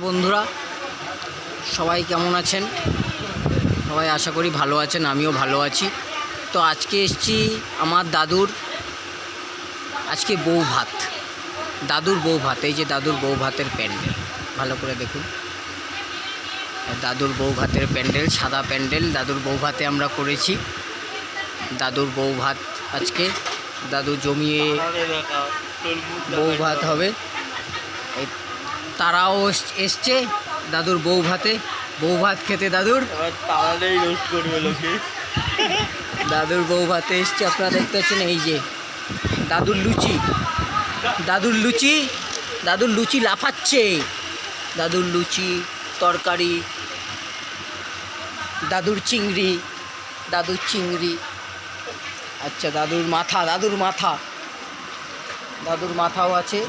বন্ধুরা সবাই কেমন আছেন? সবাই আশা করি ভালো আছেন, আমিও ভালো আছি। তো আজকে এসেছি আমার দাদুর আজকে বউ ভাত, দাদুর বউ ভাত। এই যে দাদুর বউ ভাতের প্যান্ডেল, ভালো করে দেখুন। দাদুর বউ ভাতের প্যান্ডেল, সাদা প্যান্ডেল দাদুর বউ ভাতে আমরা করেছি। দাদুর বউ ভাত আজকে দাদু জমিয়ে বউ ভাত হবে। এই তারাও এসছে দাদুর বউ ভাতে, বউ ভাত খেতে। দাদুর দাদুর বউ ভাতে এসছে, আপনারা দেখতে পাচ্ছেন। এই যে দাদুর লুচি, দাদুর লুচি, দাদুর লুচি লাফাচ্ছে। দাদুর লুচি তরকারি, দাদুর চিংড়ি, দাদুর চিংড়ি। আচ্ছা দাদুর মাথা, দাদুর মাথা, দাদুর মাথাও আছে।